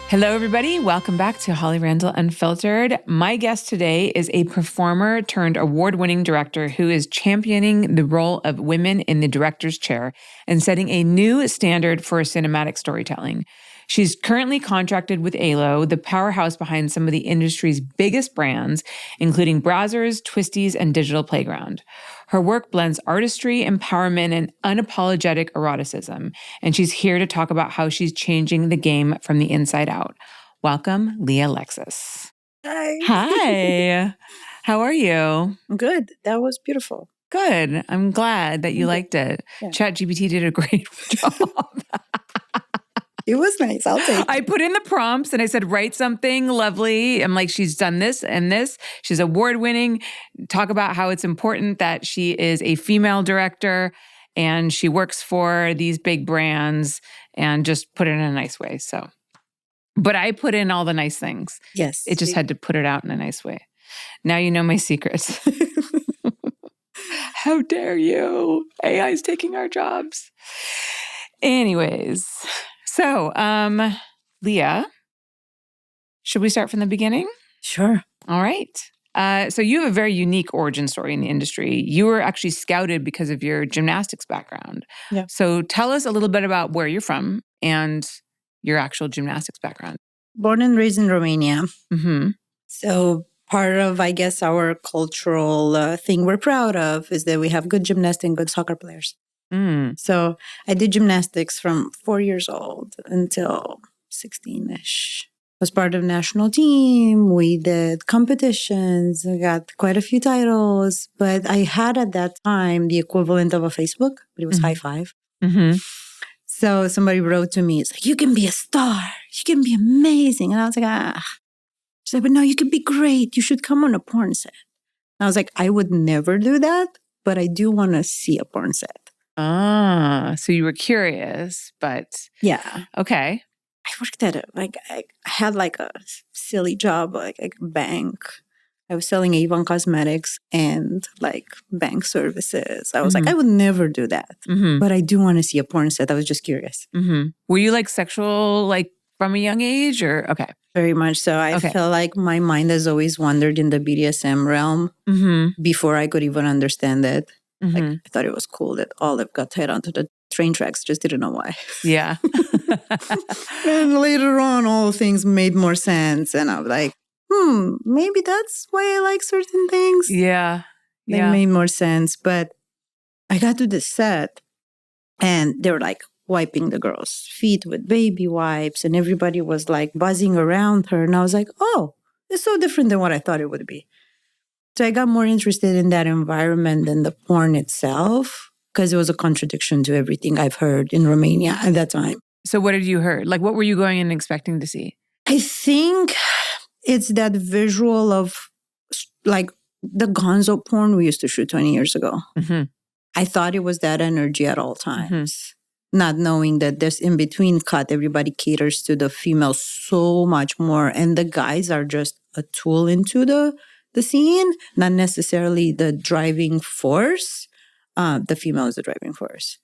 Hello, everybody. Welcome back to Holly Randall Unfiltered. My guest today is a performer turned award-winning director who is championing the role of women in the director's chair and setting a new standard for cinematic storytelling. She's currently contracted with ALO, the powerhouse behind some of the industry's biggest brands, including Brazzers, Twistys, and Digital Playground. Her work blends artistry, empowerment, and unapologetic eroticism, and she's here to talk about how she's changing the game from the inside out. Welcome, Lea Lexis. Hi. Hi. How are you? Good. That was beautiful. Good. I'm glad that you liked it. Yeah. ChatGPT did a great job. It was nice. I'll take it. I put in the prompts and I said, write something lovely. I'm like, she's done this and this. She's award-winning. Talk about how it's important that she is a female director and she works for these big brands, and just put it in a nice way. So, but I put in all the nice things. Yes. It just had to put it out in a nice way. Now you know my secrets. How dare you? AI is taking our jobs. Anyways, so Lea, should we start from the beginning? Sure. All right. So you have a very unique origin story in the industry. You were actually scouted because of your gymnastics background. Yeah. So tell us a little bit about where you're from and your actual gymnastics background. Born and raised in Romania. Mm-hmm. So part of, I guess, our cultural thing we're proud of is that we have good gymnasts and good soccer players. Mm. So I did gymnastics from 4 years old until 16-ish. Was part of national team. We did competitions. We got quite a few titles. But I had at that time the equivalent of a Facebook, but it was high five. Mm-hmm. So somebody wrote to me, it's like, you can be a star. You can be amazing. And I was like, She's like, but no, you can be great. You should come on a porn set. And I was like, I would never do that, but I do want to see a porn set. So you were curious, but Yeah. okay. I worked at I had like a silly job, like a bank. I was selling Avon cosmetics and like bank services. I was like, I would never do that, but I do want to see a porn set. I was just curious. Mm-hmm. Were you like sexual, like from a young age, or okay? Very much so. I feel like my mind has always wandered in the BDSM realm before I could even understand it. Like, I thought it was cool that Olive got tied onto the train tracks, just didn't know why. Yeah. And later on, all things made more sense. And I was like, maybe that's why I like certain things. Yeah. They made more sense. But I got to the set and they were like wiping the girl's feet with baby wipes. And everybody was like buzzing around her. And I was like, oh, it's so different than what I thought it would be. So I got more interested in that environment than the porn itself, because it was a contradiction to everything I've heard in Romania at that time. So what did you heard? Like, what were you going and expecting to see? I think it's that visual of like the gonzo porn we used to shoot 20 years ago. I thought it was that energy at all times, not knowing that this in-between cut, everybody caters to the female so much more. And the guys are just a tool into the scene, not necessarily the driving force. The female is the driving force.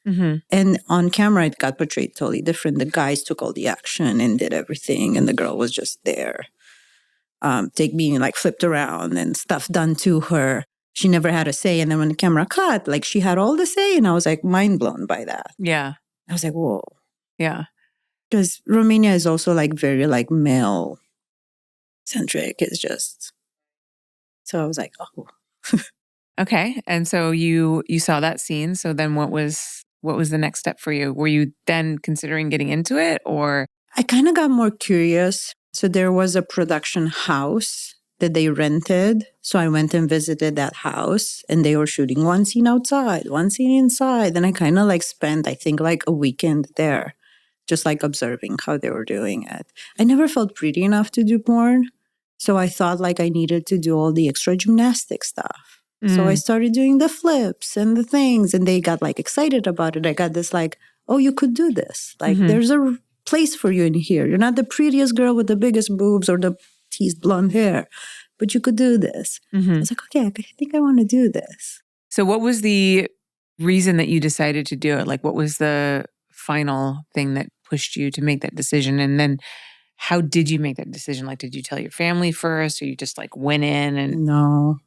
And on camera, it got portrayed totally different. The guys took all the action and did everything, and the girl was just there. Being like flipped around and stuff done to her. She never had a say. And then when the camera cut, like she had all the say, and I was like mind blown by that. Yeah. I was like, whoa. Yeah. Because Romania is also like very like male centric. It's just, so I was like, oh. Okay. And so you saw that scene. So then what was the next step for you? Were you then considering getting into it, or? I kind of got more curious. So there was a production house that they rented. So I went and visited that house, and they were shooting one scene outside, one scene inside. And I kind of like spent, I think, like a weekend there, just like observing how they were doing it. I never felt pretty enough to do porn. So I thought like I needed to do all the extra gymnastic stuff. So I started doing the flips and the things, and they got like excited about it. I got this like, oh, you could do this. Like there's a place for you in here. You're not the prettiest girl with the biggest boobs or the teased blonde hair, but you could do this. I was like, okay, I think I want to do this. So what was the reason that you decided to do it? Like, what was the final thing that pushed you to make that decision? And then how did you make that decision? Like, did you tell your family first, or you just like went in and? No.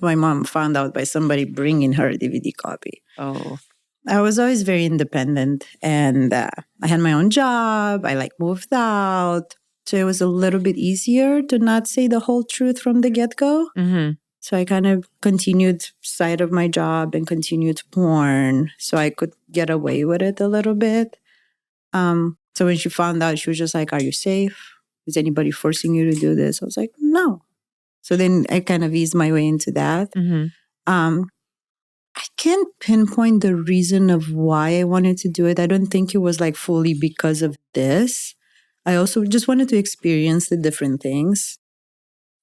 My mom found out by somebody bringing her a DVD copy. Oh. I was always very independent, and I had my own job. I like moved out. So it was a little bit easier to not say the whole truth from the get-go. Mm-hmm. So I kind of continued side of my job and continued porn so I could get away with it a little bit. So when she found out, she was just like, "Are you safe? Is anybody forcing you to do this?" I was like, "No." So then I kind of eased my way into that. Mm-hmm. I can't pinpoint the reason of why I wanted to do it. I don't think it was like fully because of this. I also just wanted to experience the different things.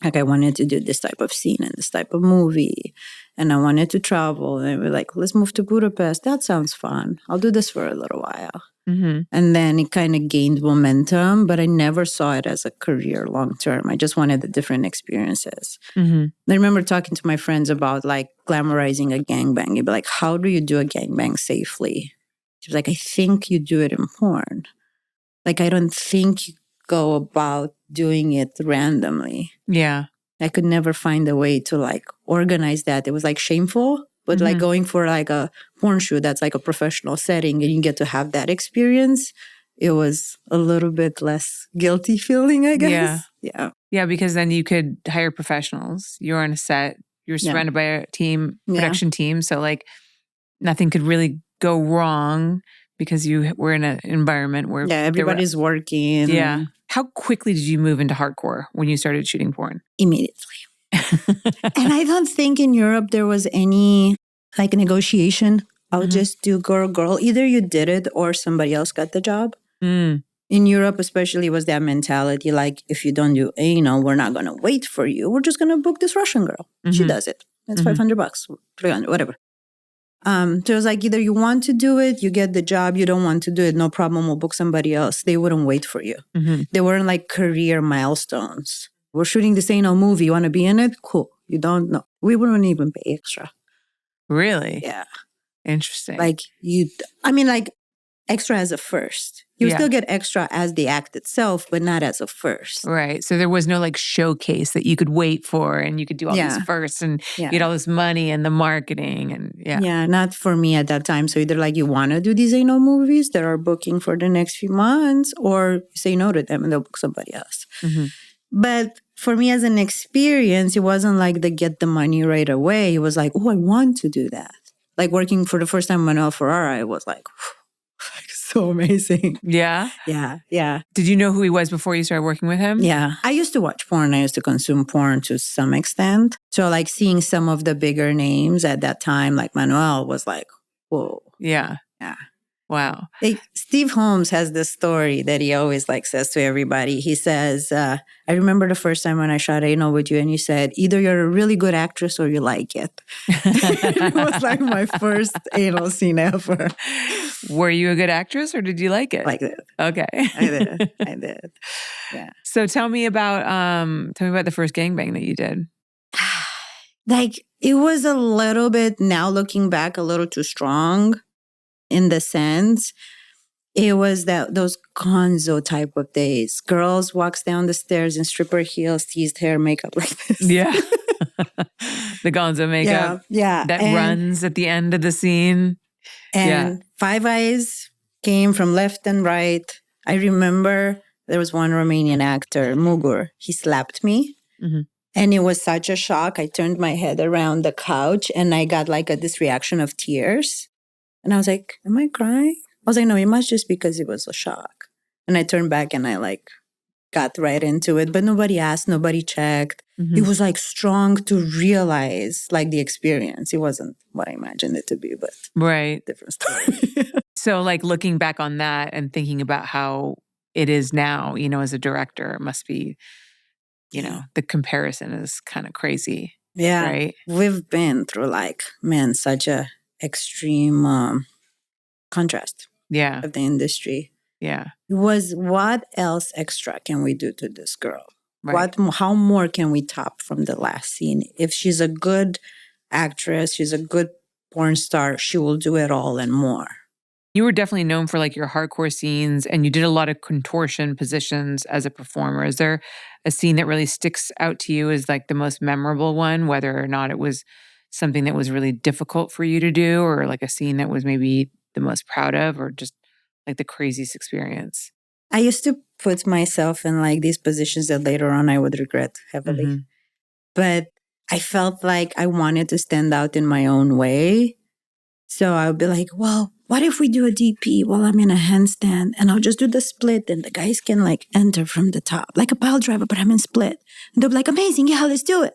Like I wanted to do this type of scene and this type of movie. And I wanted to travel. And we were like, let's move to Budapest. That sounds fun. I'll do this for a little while. Mm-hmm. And then it kind of gained momentum, but I never saw it as a career long term. I just wanted the different experiences. Mm-hmm. I remember talking to my friends about like glamorizing a gangbang. You'd be like, how do you do a gangbang safely? She was like, I think you do it in porn. Like, I don't think you go about doing it randomly. Yeah. I could never find a way to like organize that. It was like shameful, but like going for like a porn shoot that's like a professional setting and you get to have that experience, it was a little bit less guilty feeling, I guess. Yeah. Yeah, because then you could hire professionals. You're on a set. You're surrounded by a team, production team. So like nothing could really go wrong because you were in an environment where everybody's working. Yeah. How quickly did you move into hardcore when you started shooting porn? Immediately. And I don't think in Europe there was any like negotiation. I'll just do girl. Either you did it or somebody else got the job. In Europe especially was that mentality like, if you don't do anal, we're not going to wait for you. We're just going to book this Russian girl. She does it. It's $500, $300, whatever. So it was like either you want to do it, you get the job, you don't want to do it, no problem, we'll book somebody else. They wouldn't wait for you. They weren't like career milestones. We're shooting this anal movie, you want to be in it? Cool. You don't know. We wouldn't even pay extra. Really? Yeah. Interesting. Like extra as a first. You still get extra as the act itself, but not as a first. Right. So there was no like showcase that you could wait for and you could do all these firsts and get all this money and the marketing and Yeah, not for me at that time. So either like you want to do these anal movies that are booking for the next few months or you say no to them and they'll book somebody else. But for me as an experience, it wasn't like the get the money right away. It was like, oh, I want to do that. Like working for the first time with Manuel Ferrara, it was like, so amazing. Yeah? Yeah. Did you know who he was before you started working with him? Yeah. I used to watch porn. I used to consume porn to some extent. So like seeing some of the bigger names at that time, like Manuel, was like, whoa. Yeah. Wow. Steve Holmes has this story that he always like says to everybody. He says, I remember the first time when I shot anal with you and you said, either you're a really good actress or you like it. It was like my first anal scene ever. Were you a good actress or did you like it? Like it. Okay. I did. Yeah. So tell me about the first gangbang that you did. Like it was a little bit, now looking back, a little too strong. In the sense, it was those gonzo type of days. Girls walks down the stairs in stripper heels, teased hair, makeup like this. Yeah. The gonzo makeup. Yeah. That runs at the end of the scene. And Five Eyes came from left and right. I remember there was one Romanian actor, Mugur. He slapped me. And it was such a shock. I turned my head around the couch and I got like this reaction of tears. And I was like, am I crying? I was like, no, it must just because it was a shock. And I turned back and I like got right into it. But nobody asked, nobody checked. It was like strong to realize like the experience. It wasn't what I imagined it to be, but different story. So like looking back on that and thinking about how it is now, you know, as a director, it must be, you know, the comparison is kind of crazy. Yeah. Right? We've been through like, man, such a extreme contrast of the industry. Yeah. It was, what else extra can we do to this girl? Right. How more can we top from the last scene? If she's a good actress, she's a good porn star, she will do it all and more. You were definitely known for like your hardcore scenes, and you did a lot of contortion positions as a performer. Is there a scene that really sticks out to you as like the most memorable one, whether or not it was something that was really difficult for you to do, or like a scene that was maybe the most proud of, or just like the craziest experience? I used to put myself in like these positions that later on I would regret heavily. Mm-hmm. But I felt like I wanted to stand out in my own way. So I would be like, well, what if we do a DP while I'm in a handstand and I'll just do the split and the guys can like enter from the top, like a pile driver, but I'm in split. And they'll be like, amazing, yeah, let's do it.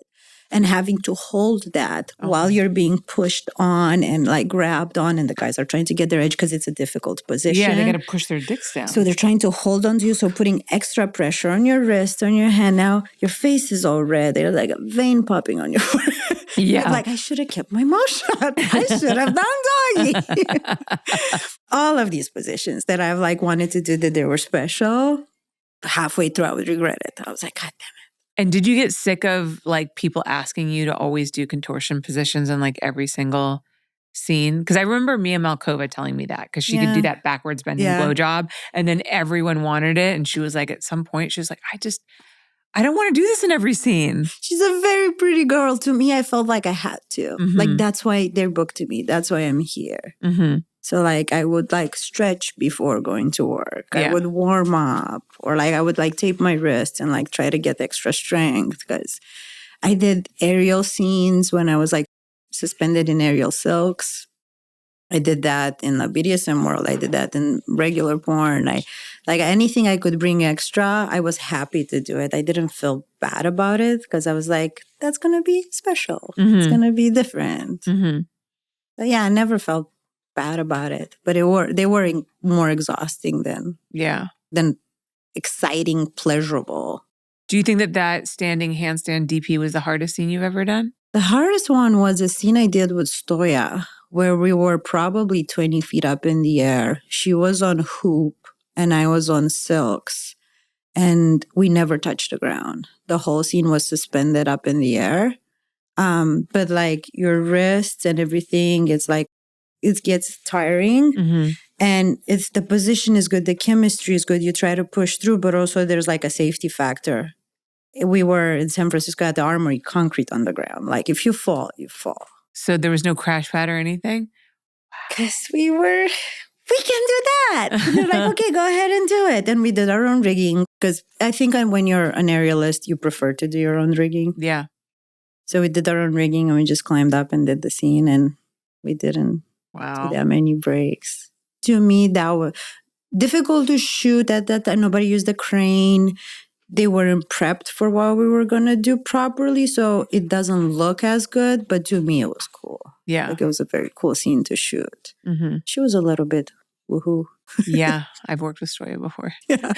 And having to hold that while you're being pushed on and like grabbed on, and the guys are trying to get their edge because it's a difficult position. Yeah, they got to push their dicks down. So they're trying to hold on to you. So putting extra pressure on your wrist, on your hand. Now your face is all red. There's like a vein popping on your forehead. Yeah. Like, I should have kept my mouth shut. I should have done doggy. All of these positions that I've like wanted to do that they were special, halfway through I would regret it. I was like, God damn it. And did you get sick of like people asking you to always do contortion positions in like every single scene? Because I remember Mia Malkova telling me that, because she could do that backwards bending blowjob, and then everyone wanted it. And she was like, at some point, she was like, I don't want to do this in every scene. She's a very pretty girl. To me, I felt like I had to. Mm-hmm. Like, that's why they're booked to me. That's why I'm here. Mm-hmm. So like I would like stretch before going to work. I would warm up, or like I would like tape my wrist and like try to get extra strength, because I did aerial scenes when I was like suspended in aerial silks. I did that in the BDSM world. I did that in regular porn. I like anything I could bring extra, I was happy to do it. I didn't feel bad about it because I was like, that's going to be special. Mm-hmm. It's going to be different. Mm-hmm. But yeah, I never felt bad about it, but they were more exhausting than exciting, pleasurable. Do you think that standing handstand DP was the hardest scene you've ever done? The hardest one was a scene I did with Stoya, where we were probably 20 feet up in the air. She was on hoop and I was on silks, and we never touched the ground. The whole scene was suspended up in the air. But like your wrists and everything, it's like, it gets tiring. Mm-hmm. And it's the position is good, the chemistry is good. You try to push through, but also there's like a safety factor. We were in San Francisco at the Armory, concrete on the ground. Like if you fall, you fall. So there was no crash pad or anything? Because we can do that. And they're like, okay, go ahead and do it. And we did our own rigging. Because I think when you're an aerialist, you prefer to do your own rigging. Yeah. So we did our own rigging and we just climbed up and did the scene, and we didn't do that many breaks. To me, that was difficult to shoot at that time. Nobody used the crane. They weren't prepped for what we were going to do properly. So it doesn't look as good. But to me, it was cool. Yeah. Like it was a very cool scene to shoot. Mm-hmm. She was a little bit woohoo. Yeah. I've worked with Stoya before. Yeah.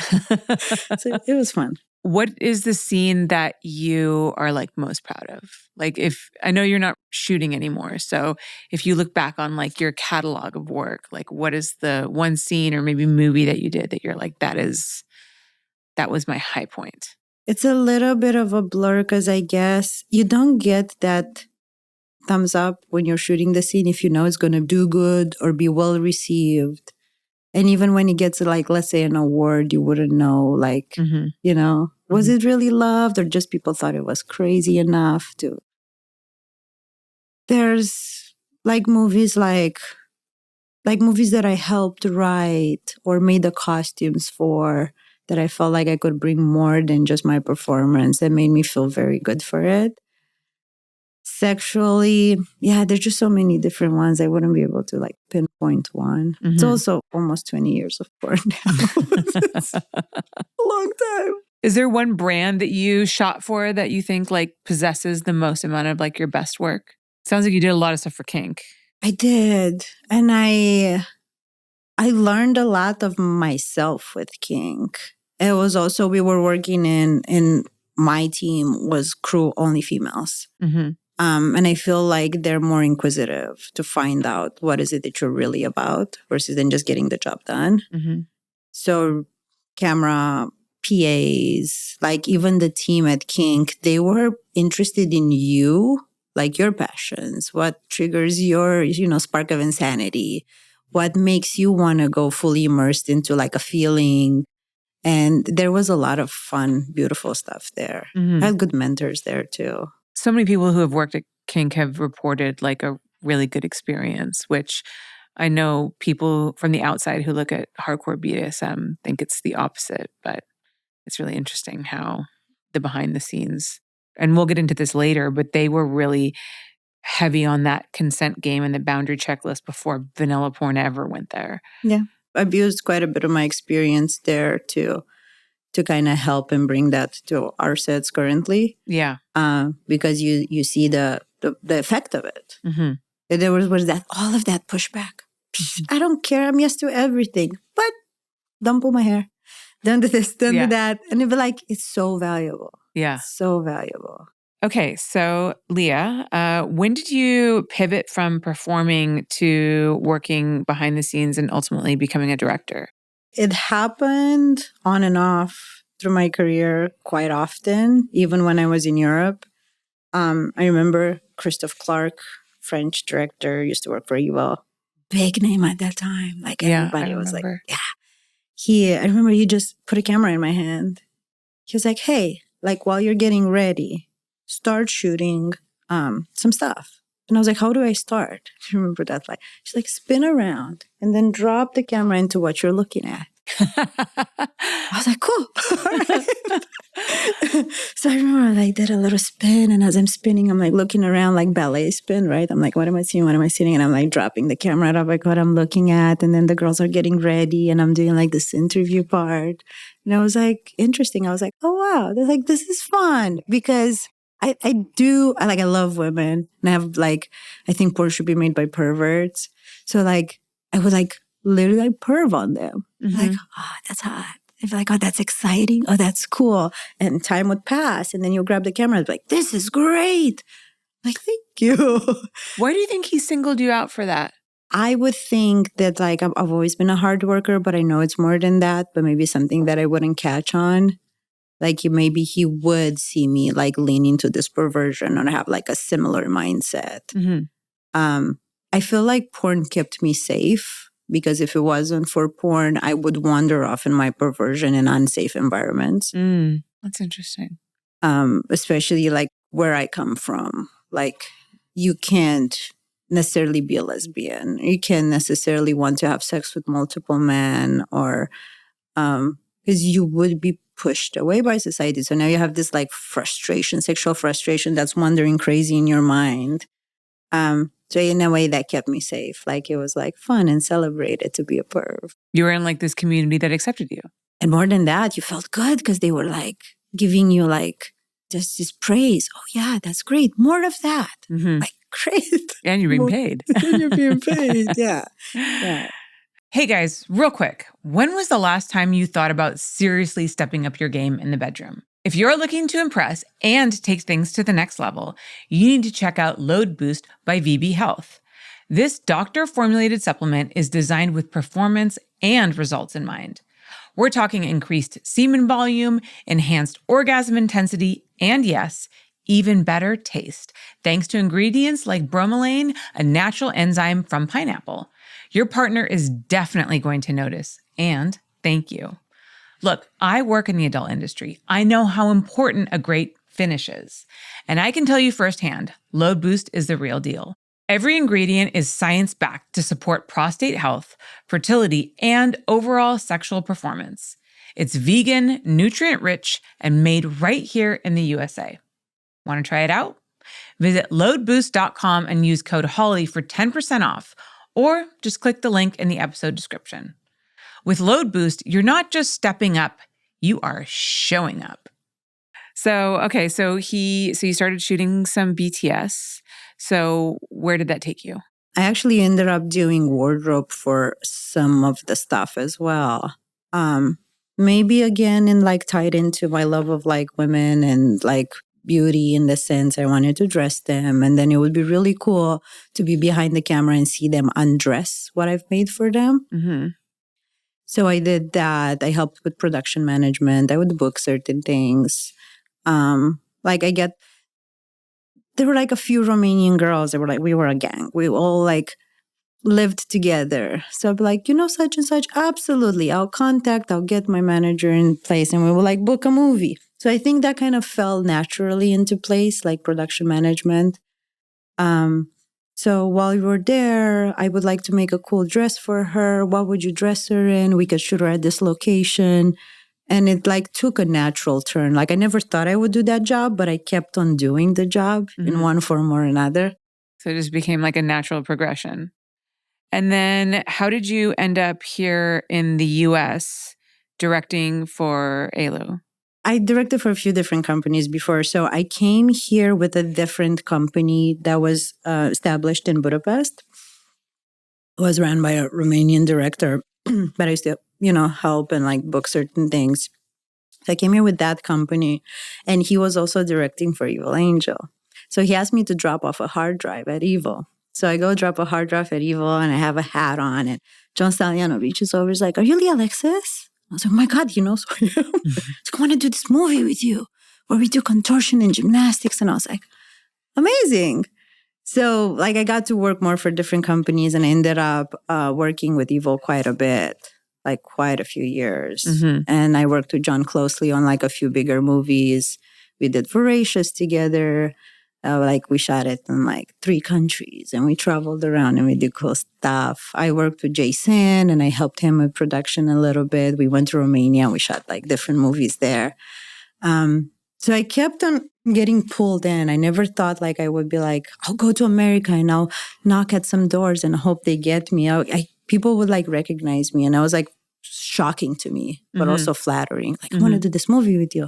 So it was fun. What is the scene that you are like most proud of? Like if, I know you're not shooting anymore. So if you look back on like your catalog of work, like what is the one scene or maybe movie that you did that you're like, that was my high point? It's a little bit of a blur because I guess you don't get that thumbs up when you're shooting the scene if you know it's going to do good or be well received. And even when it gets like, let's say an award, you wouldn't know, like, you know, was it really loved or just people thought it was crazy enough to. There's like movies like movies that I helped write or made the costumes for that I felt like I could bring more than just my performance. That made me feel very good for it. Sexually, yeah, there's just so many different ones. I wouldn't be able to like pinpoint one. It's also almost 20 years of porn now. It's a long time. Is there one brand that you shot for that you think like possesses the most amount of like your best work? Sounds like you did a lot of stuff for kink. I did. And I learned a lot of myself with kink. It was also, we were working in my team was crew only females. Mm-hmm. And I feel like they're more inquisitive to find out what is it that you're really about versus than just getting the job done. Mm-hmm. So camera, PAs, like even the team at Kink, they were interested in you, like your passions, what triggers your, spark of insanity, what makes you want to go fully immersed into like a feeling. And there was a lot of fun, beautiful stuff there. I had good mentors there too. So many people who have worked at Kink have reported like a really good experience, which I know people from the outside who look at hardcore BDSM think it's the opposite, but it's really interesting how the behind the scenes, and we'll get into this later, but they were really heavy on that consent game and the boundary checklist before vanilla porn ever went there. Yeah. I've used quite a bit of my experience there to kind of help and bring that to our sets currently. Yeah. Because you see the effect of it. There was that all of that pushback. I don't care. I'm used to everything. But don't pull my hair. Don't do this, don't do that. And it'd be like, it's so valuable. Yeah. So valuable. Okay. So Lea, when did you pivot from performing to working behind the scenes and ultimately becoming a director? It happened on and off through my career quite often, even when I was in Europe. I remember Christophe Clark, French director, used to work for Evil. Big name at that time. Like everybody was like, I remember he just put a camera in my hand. He was like, hey, like while you're getting ready, start shooting some stuff. And I was like, how do I start? I remember that. Like, she's like, spin around and then drop the camera into what you're looking at. I was like, cool. So I remember I did a little spin, and as I'm spinning, I'm like looking around like ballet spin, right? I'm like, what am I seeing? What am I seeing? And I'm like dropping the camera out of like what I'm looking at. And then the girls are getting ready and I'm doing like this interview part. And I was like, interesting. I was like, oh, wow. They're like, this is fun because I love women. And I have like, I think porn should be made by perverts. So like, I would like literally like perv on them. Like, oh, that's hot. They'd be like, oh, that's exciting. Oh, that's cool. And time would pass. And then you'll grab the camera and be like, this is great. Like, thank you. Why do you think he singled you out for that? I would think that like, I've always been a hard worker, but I know it's more than that, but maybe something that I wouldn't catch on. Like maybe he would see me like lean into this perversion or have like a similar mindset. I feel like porn kept me safe. Because if it wasn't for porn, I would wander off in my perversion in unsafe environments. That's interesting. Especially like where I come from. Like you can't necessarily be a lesbian. You can't necessarily want to have sex with multiple men or because you would be pushed away by society. So now you have this like frustration, sexual frustration that's wandering crazy in your mind. So in a way that kept me safe. Like it was like fun and celebrated to be a perv. You were in like this community that accepted you. And more than that, you felt good because they were like giving you like just this praise. Oh yeah, that's great. More of that. Like great. And you're being paid. And you're being paid. Yeah. Hey guys, real quick. When was the last time you thought about seriously stepping up your game in the bedroom? If you're looking to impress and take things to the next level, you need to check out Load Boost by VB Health. This doctor-formulated supplement is designed with performance and results in mind. We're talking increased semen volume, enhanced orgasm intensity, and yes, even better taste, thanks to ingredients like bromelain, a natural enzyme from pineapple. Your partner is definitely going to notice, and thank you. Look, I work in the adult industry. I know how important a great finish is. And I can tell you firsthand, Load Boost is the real deal. Every ingredient is science-backed to support prostate health, fertility, and overall sexual performance. It's vegan, nutrient-rich, and made right here in the USA. Want to try it out? Visit loadboost.com and use code HOLLY for 10% off, or just click the link in the episode description. With Load Boost, you're not just stepping up, you are showing up. So you started shooting some BTS. So where did that take you? I actually ended up doing wardrobe for some of the stuff as well. Maybe again in like tied into my love of like women and like beauty in the sense I wanted to dress them. And then it would be really cool to be behind the camera and see them undress what I've made for them. So I did that. I helped with production management. I would book certain things. There were like a few Romanian girls that were like, we were a gang. We all like lived together. So I'd be like, such and such, absolutely. I'll get my manager in place and we will like book a movie. So I think that kind of fell naturally into place, like production management. So while we were there, I would like to make a cool dress for her. What would you dress her in? We could shoot her at this location. And it like took a natural turn. Like I never thought I would do that job, but I kept on doing the job in one form or another. So it just became like a natural progression. And then how did you end up here in the US directing for Elu? I directed for a few different companies before. So I came here with a different company that was established in Budapest. It was run by a Romanian director, but I still, help and like book certain things. So I came here with that company, and he was also directing for Evil Angel. So he asked me to drop off a hard drive at Evil. So I go drop a hard drive at Evil, and I have a hat on, and John Staliano reaches over, he's like, "Are you Lea Lexis?" I was like, "Oh my God, he knows who I am." He's like, "I want to do this movie with you where we do contortion and gymnastics." And I was like, amazing. So like I got to work more for different companies, and I ended up working with Evil quite a bit, like quite a few years. And I worked with John closely on like a few bigger movies. We did Voracious together. Like we shot it in like 3 countries, and we traveled around and we did cool stuff. I worked with Jason and I helped him with production a little bit. We went to Romania and we shot like different movies there. So I kept on getting pulled in. I never thought like I would be like, I'll go to America and I'll knock at some doors and hope they get me. People would like recognize me, and I was like shocking to me, but also flattering. Like, I want to do this movie with you.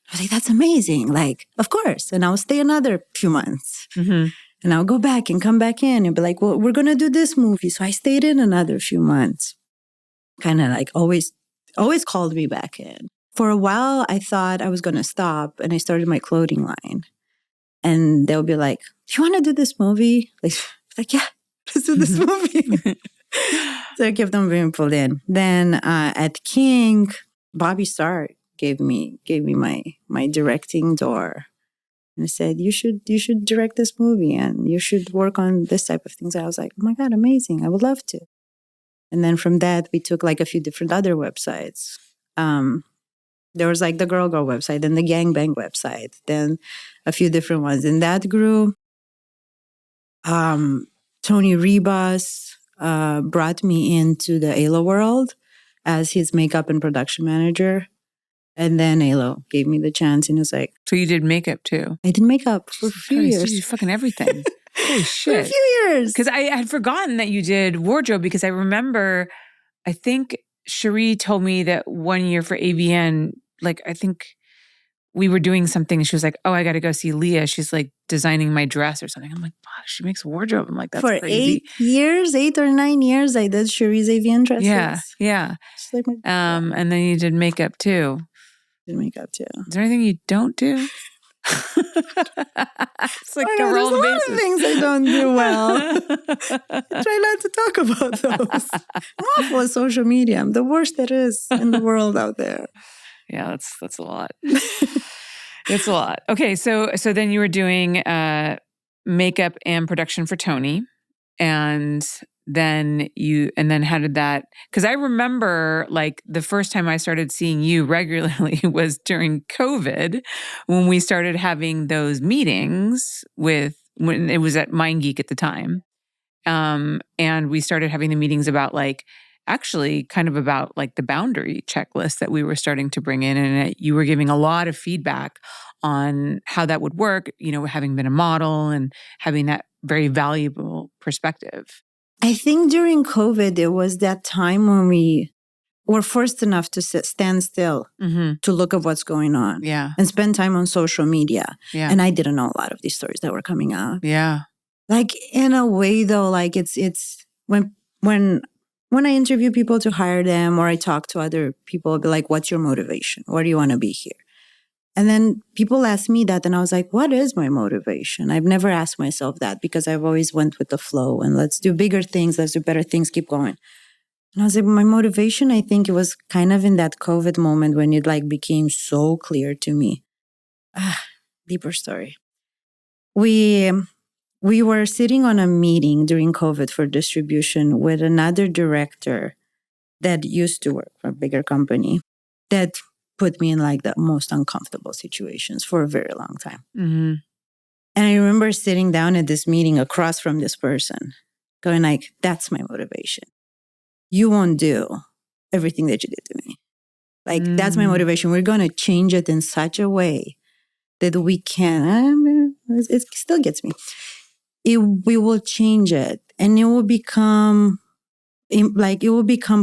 I was like, that's amazing. Like, of course. And I'll stay another few months. And I'll go back and come back in and be like, well, we're going to do this movie. So I stayed in another few months. Kind of like always called me back in. For a while, I thought I was going to stop, and I started my clothing line. And they'll be like, do you want to do this movie? Like, yeah, let's do this movie. So I kept on being pulled in. Then at King, Bobby Starr gave me my directing door, and I said, you should direct this movie and you should work on this type of things. I was like, oh my God, amazing, I would love to. And then from that we took like a few different other websites. There was like the Girl website and the Gangbang website, then a few different ones, and that grew. Tony Ribas brought me into the ALO world as his makeup and production manager. And then ALO gave me the chance, and it was like... So you did makeup too? I did makeup for a few years. You did fucking everything. Holy shit. For a few years. Because I had forgotten that you did wardrobe, because I remember, I think Cherie told me that one year for AVN, like I think we were doing something and she was like, oh, I got to go see Lea. She's like designing my dress or something. I'm like, fuck, she makes wardrobe. I'm like, that's for crazy. 8 or 9 years, I did Cherie's AVN dresses. Yeah. She's like my and then you did makeup too. Did makeup too. Is there anything you don't do? It's like there's a lot of things I don't do well. Try not to talk about those. I'm awful at social media. I'm the worst there is in the world out there. Yeah, that's a lot. It's a lot. Okay, so then you were doing makeup and production for Tony, and then how did that? Because I remember like the first time I started seeing you regularly was during COVID, when we started having those meetings when it was at MindGeek at the time, and we started having the meetings about like. Actually kind of about like the boundary checklist that we were starting to bring in, and you were giving a lot of feedback on how that would work, having been a model and having that very valuable perspective. I think during COVID, it was that time when we were forced enough to stand still to look at what's going on and spend time on social media. Yeah. And I didn't know a lot of these stories that were coming out. Yeah. Like in a way though, like it's when I interview people to hire them, or I talk to other people, I'll be like, what's your motivation? Why do you want to be here? And then people ask me that, and I was like, what is my motivation? I've never asked myself that, because I've always went with the flow and let's do bigger things, let's do better things, keep going. And I was like, my motivation, I think it was kind of in that COVID moment when it like became so clear to me. Deeper story. We we were sitting on a meeting during COVID for distribution with another director that used to work for a bigger company that put me in like the most uncomfortable situations for a very long time. Mm-hmm. And I remember sitting down at this meeting across from this person going like, that's my motivation. You won't do everything that you did to me. Like, that's my motivation. We're going to change it in such a way that we can, it still gets me. We will change it and it will become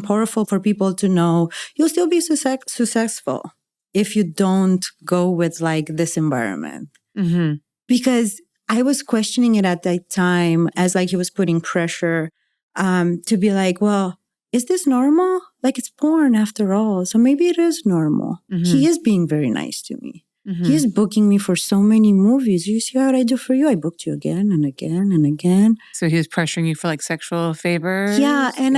powerful for people to know you'll still be successful if you don't go with like this environment. Mm-hmm. Because I was questioning it at that time as like he was putting pressure to be like, well, is this normal? Like it's porn after all. So maybe it is normal. Mm-hmm. He is being very nice to me. Mm-hmm. He is booking me for so many movies. You see what I do for you? I booked you again and again and again. So he was pressuring you for like sexual favors? Yeah. And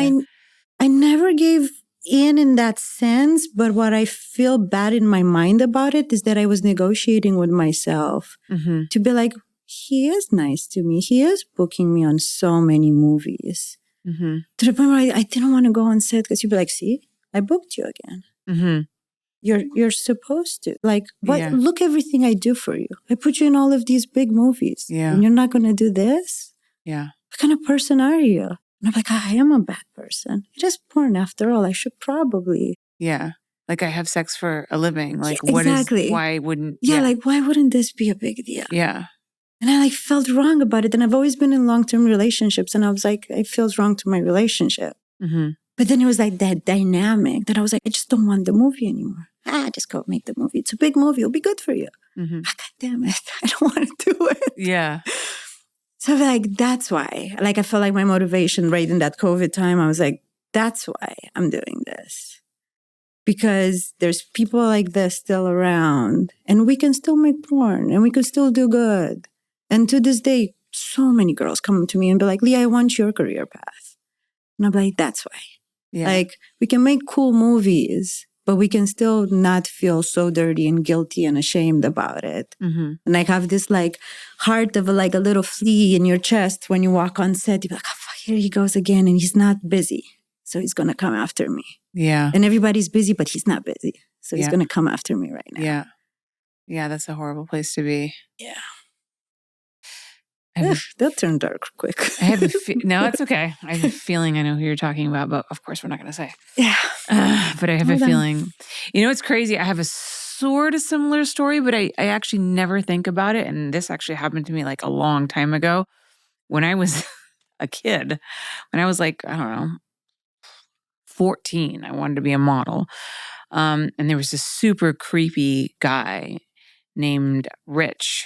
I never gave in that sense. But what I feel bad in my mind about it is that I was negotiating with myself to be like, he is nice to me. He is booking me on so many movies. To the point where I didn't want to go on set because you'd be like, see, I booked you again. You're supposed to. Like, what? Yeah. Look everything I do for you. I put you in all of these big movies. Yeah. And you're not going to do this? Yeah. What kind of person are you? And I'm like, I am a bad person. It is porn after all. I should probably. Yeah. Like I have sex for a living. Like Yeah, what exactly. Why wouldn't. Yeah, like why wouldn't this be a big deal? Yeah. And I like felt wrong about it. And I've always been in long-term relationships. And I was like, it feels wrong to my relationship. But then it was like that dynamic that I was like, I just don't want the movie anymore. Just go make the movie. It's a big movie. It'll be good for you. God damn it. I don't want to do it. Yeah. So like, that's why. Like, I felt like my motivation right in that COVID time, I was like, that's why I'm doing this. Because there's people like this still around. And we can still make porn. And we can still do good. And to this day, so many girls come to me and be like, Lea, I want your career path. And I'm like, that's why. Yeah. Like, we can make cool movies, but we can still not feel so dirty and guilty and ashamed about it. And like have this like heart of a little flea in your chest when you walk on set. You're like, oh, fuck, here he goes again. And he's not busy. So he's going to come after me. Yeah. And everybody's busy, but he's not busy. So he's going to come after me right now. Yeah. Yeah, that's a horrible place to be. Yeah. That turned dark quick. I have no, it's okay. I have a feeling I know who you're talking about, but of course we're not going to say. Yeah. But I have a feeling. You know, it's crazy. I have a sort of similar story, but I actually never think about it. And this actually happened to me like a long time ago when I was a kid. When I was like, I don't know, 14, I wanted to be a model. And there was this super creepy guy named Rich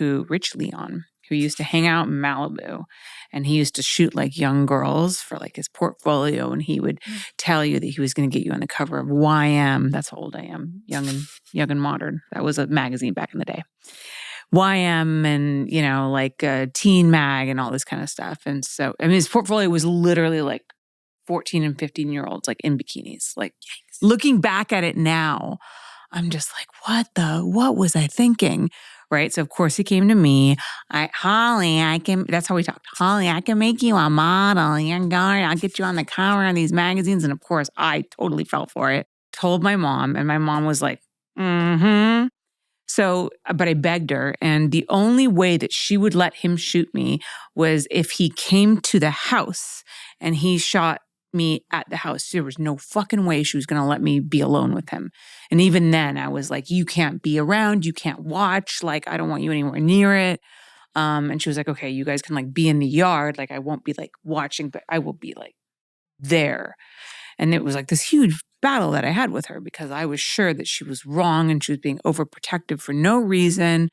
Leon, who used to hang out in Malibu, and he used to shoot like young girls for like his portfolio, and he would tell you that he was going to get you on the cover of YM. That's how old I am, young and modern. That was a magazine back in the day. YM and, you know, like Teen Mag and all this kind of stuff. And so, I mean, his portfolio was literally like 14 and 15-year-olds like in bikinis. Like, yikes. Looking back at it now, I'm just like, what was I thinking? Right. So of course he came to me. Holly, that's how we talked. Holly, I can make you a model. I'll get you on the cover of these magazines. And of course I totally fell for it. Told my mom, and my mom was like, So, but I begged her. And the only way that she would let him shoot me was if he came to the house and he shot me at the house. There was no fucking way she was going to let me be alone with him. And even then I was like, you can't be around, you can't watch, like, I don't want you anywhere near it. And she was like, okay, you guys can like be in the yard. Like, I won't be like watching, but I will be like there. And it was like this huge battle that I had with her because I was sure that she was wrong and she was being overprotective for no reason.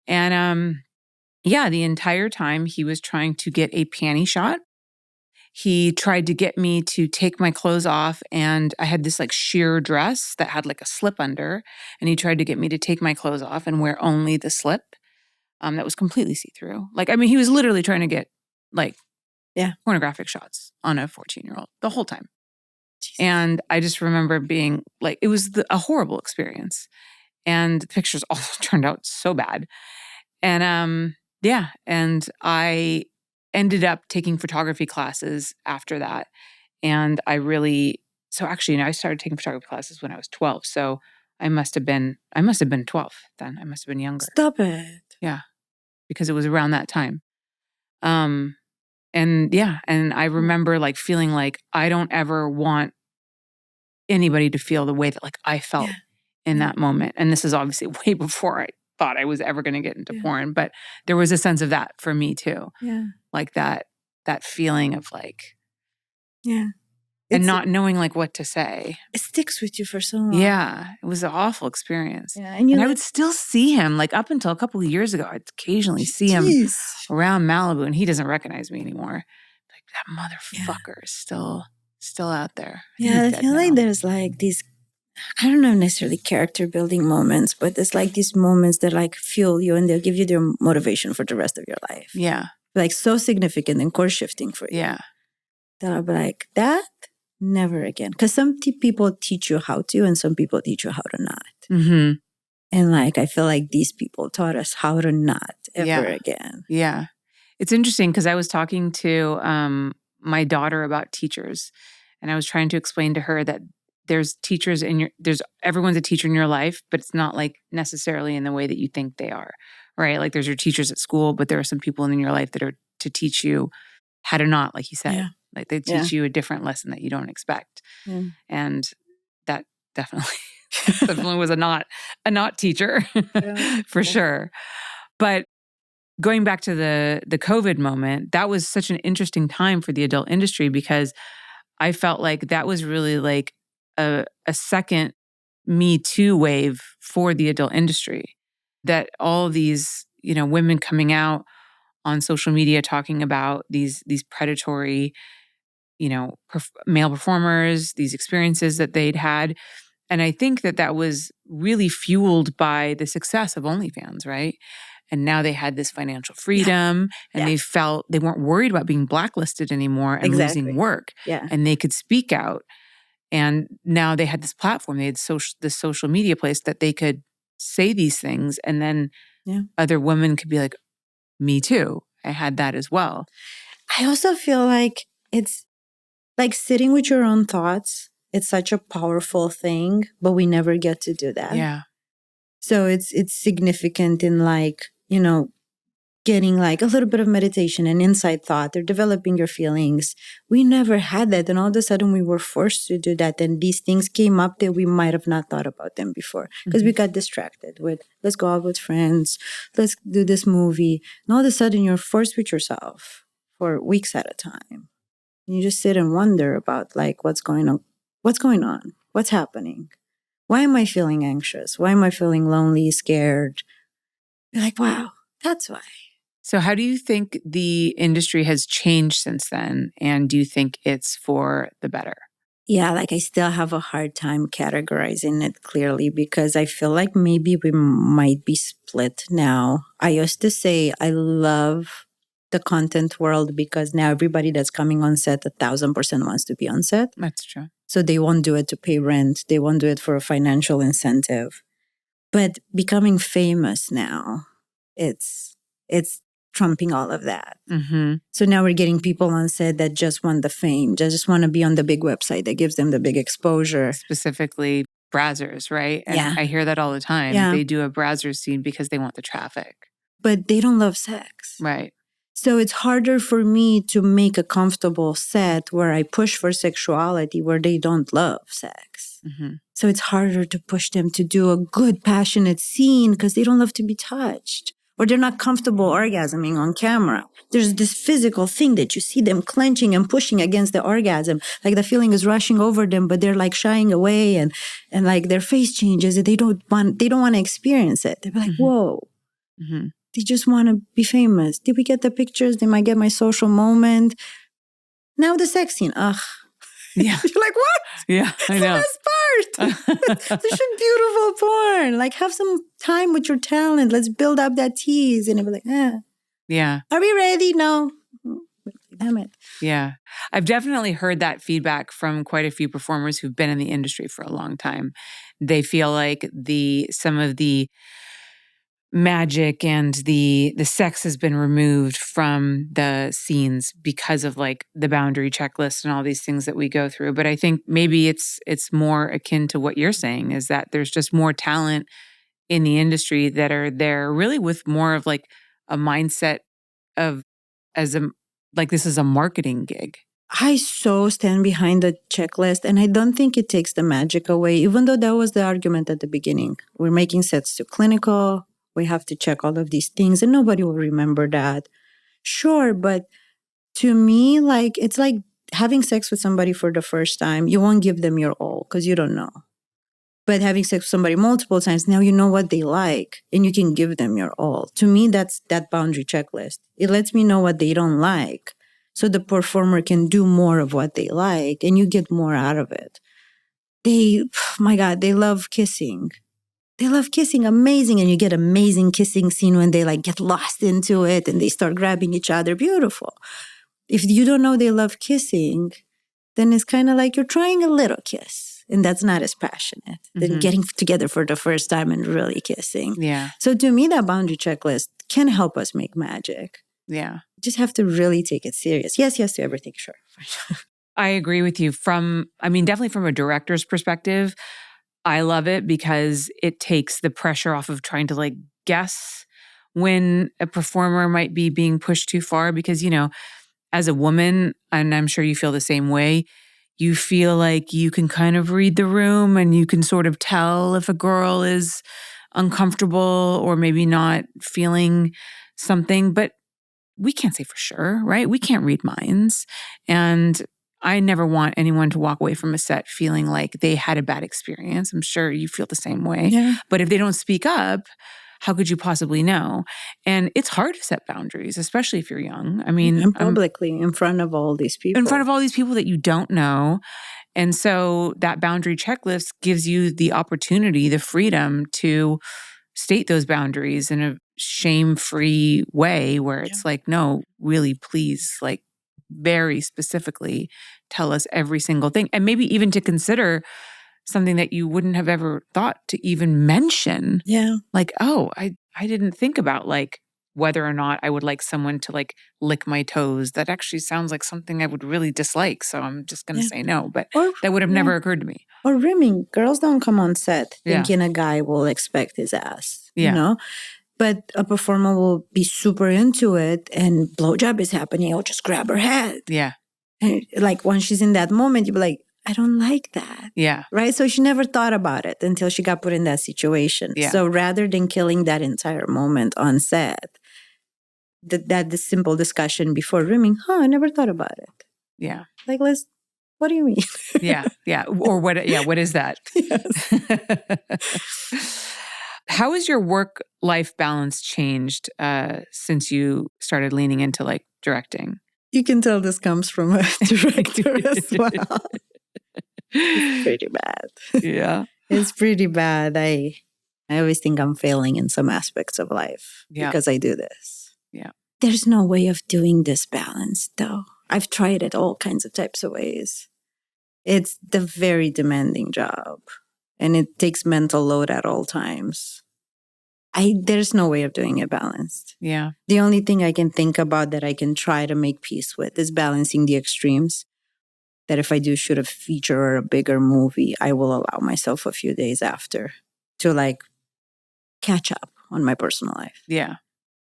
And the entire time he was trying to get a panty shot. He tried to get me to take my clothes off, and I had this like sheer dress that had like a slip under, and he tried to get me to take my clothes off and wear only the slip that was completely see-through. Like, I mean, he was literally trying to get like pornographic shots on a 14-year-old the whole time. Jesus. And I just remember being like, it was a horrible experience. And the pictures all turned out so bad. And Yeah. And I ended up taking photography classes after that. And I started taking photography classes when I was 12. So I must have been 12 then. I must have been younger. Stop it. Yeah. Because it was around that time. And I remember like feeling like I don't ever want anybody to feel the way that like I felt in that moment. And this is obviously way before I thought I was ever going to get into porn, but there was a sense of that for me too. Yeah. Like that feeling of like, and not knowing like what to say. It sticks with you for so long. Yeah. It was an awful experience. Yeah. And I would still see him like up until a couple of years ago. I'd occasionally see him around Malibu and he doesn't recognize me anymore. Like that motherfucker is still out there. I feel like there's like these, I don't know necessarily character building moments, but there's like these moments that like fuel you and they'll give you their motivation for the rest of your life. Yeah. Like so significant and course shifting for you. Yeah. That I'll be like, that never again. Because some people teach you how to and some people teach you how to not. Mm-hmm. And like, I feel like these people taught us how to not ever again. Yeah. It's interesting because I was talking to my daughter about teachers and I was trying to explain to her that there's teachers everyone's a teacher in your life, but it's not like necessarily in the way that you think they are, right? Like there's your teachers at school, but there are some people in your life that are to teach you how to not, like you said. Yeah. Like they teach you a different lesson that you don't expect. Yeah. And that definitely was a not teacher for sure. But going back to the COVID moment, that was such an interesting time for the adult industry because I felt like that was really like a second Me Too wave for the adult industry. That all these, women coming out on social media talking about these predatory, male performers, these experiences that they'd had. And I think that was really fueled by the success of OnlyFans, right? And now they had this financial freedom and they felt they weren't worried about being blacklisted anymore and losing work. Yeah. And they could speak out. And now they had this platform, they had this social media place that they could say these things. And then other women could be like, me too. I had that as well. I also feel like it's like sitting with your own thoughts. It's such a powerful thing, but we never get to do that. Yeah. So it's significant in like, getting like a little bit of meditation and inside thought or developing your feelings. We never had that. And all of a sudden we were forced to do that. And these things came up that we might have not thought about them before because we got distracted with, let's go out with friends. Let's do this movie. And all of a sudden you're forced with yourself for weeks at a time. And you just sit and wonder about like, what's going on? What's happening? Why am I feeling anxious? Why am I feeling lonely, scared? You're like, wow, that's why. So how do you think the industry has changed since then? And do you think it's for the better? Yeah, like I still have a hard time categorizing it clearly because I feel like maybe we might be split now. I used to say I love the content world because now everybody that's coming on set 1,000% wants to be on set. That's true. So they won't do it to pay rent. They won't do it for a financial incentive. But becoming famous now, it's trumping all of that. Mm-hmm. So now we're getting people on set that just want the fame, just want to be on the big website that gives them the big exposure. Specifically Brazzers, right? And I hear that all the time. Yeah. They do a Brazzers scene because they want the traffic. But they don't love sex. Right. So it's harder for me to make a comfortable set where I push for sexuality where they don't love sex. Mm-hmm. So it's harder to push them to do a good, passionate scene because they don't love to be touched. Or they're not comfortable orgasming on camera. There's this physical thing that you see them clenching and pushing against the orgasm. Like the feeling is rushing over them, but they're like shying away and like their face changes and they don't want to experience it. They're like, whoa. Mm-hmm. They just want to be famous. Did we get the pictures? They might get my social moment. Now the sex scene. Ugh. Yeah. You're like, what? Yeah, I know. That's the best part. Such a beautiful porn. Like, have some time with your talent. Let's build up that tease. And it'll be like, Yeah. Are we ready? No. Damn it. Yeah. I've definitely heard that feedback from quite a few performers who've been in the industry for a long time. They feel like some of the magic and the sex has been removed from the scenes because of like the boundary checklist and all these things that we go through. But I think maybe it's more akin to what you're saying, is that there's just more talent in the industry that are there really with more of like a mindset of like this is a marketing gig. I so stand behind the checklist, and I don't think it takes the magic away, even though that was the argument at the beginning. We're making sets too clinical. We have to check all of these things, and nobody will remember that. Sure, but to me, like, it's like having sex with somebody for the first time. You won't give them your all because you don't know. But having sex with somebody multiple times, now you know what they like, and you can give them your all. To me, that's that boundary checklist. It lets me know what they don't like, so the performer can do more of what they like, and you get more out of it. My God, they love kissing. They love kissing, amazing. And you get amazing kissing scene when they like get lost into it and they start grabbing each other. Beautiful. If you don't know they love kissing, then it's kind of like you're trying a little kiss. And that's not as passionate than getting together for the first time and really kissing. Yeah. So to me, that boundary checklist can help us make magic. Yeah. You just have to really take it serious. Yes to everything, sure. I agree with you definitely from a director's perspective. I love it because it takes the pressure off of trying to like guess when a performer might be being pushed too far, because, you know, as a woman, and I'm sure you feel the same way, you feel like you can kind of read the room and you can sort of tell if a girl is uncomfortable or maybe not feeling something, but we can't say for sure, right? We can't read minds. And I never want anyone to walk away from a set feeling like they had a bad experience. I'm sure you feel the same way. Yeah. But if they don't speak up, how could you possibly know? And it's hard to set boundaries, especially if you're young. I mean, and publicly in front of all these people. In front of all these people that you don't know. And so that boundary checklist gives you the opportunity, the freedom to state those boundaries in a shame-free way where it's like, no, really, please, like very specifically tell us every single thing. And maybe even to consider something that you wouldn't have ever thought to even mention. Yeah. Like, oh, I didn't think about like whether or not I would like someone to like lick my toes. That actually sounds like something I would really dislike. So I'm just going to say no. But that would have never occurred to me. Or rimming. Girls don't come on set thinking a guy will expect his ass, you know? But a performer will be super into it and blowjob is happening. I'll just grab her head. Yeah. And like when she's in that moment, you'll be like, I don't like that. Yeah. Right? So she never thought about it until she got put in that situation. Yeah. So rather than killing that entire moment on set, that the simple discussion before rimming, I never thought about it. Yeah. Like, what do you mean? Yeah. Or what is that? Yes. How has your work-life balance changed since you started leaning into like directing? You can tell this comes from a director as well. It's pretty bad. Yeah. It's pretty bad. I always think I'm failing in some aspects of life because I do this. Yeah. There's no way of doing this balance, though. I've tried it all kinds of types of ways. It's the very demanding job, and it takes mental load at all times. There's no way of doing it balanced. Yeah. The only thing I can think about that I can try to make peace with is balancing the extremes. That if I do shoot a feature or a bigger movie, I will allow myself a few days after to like catch up on my personal life. Yeah.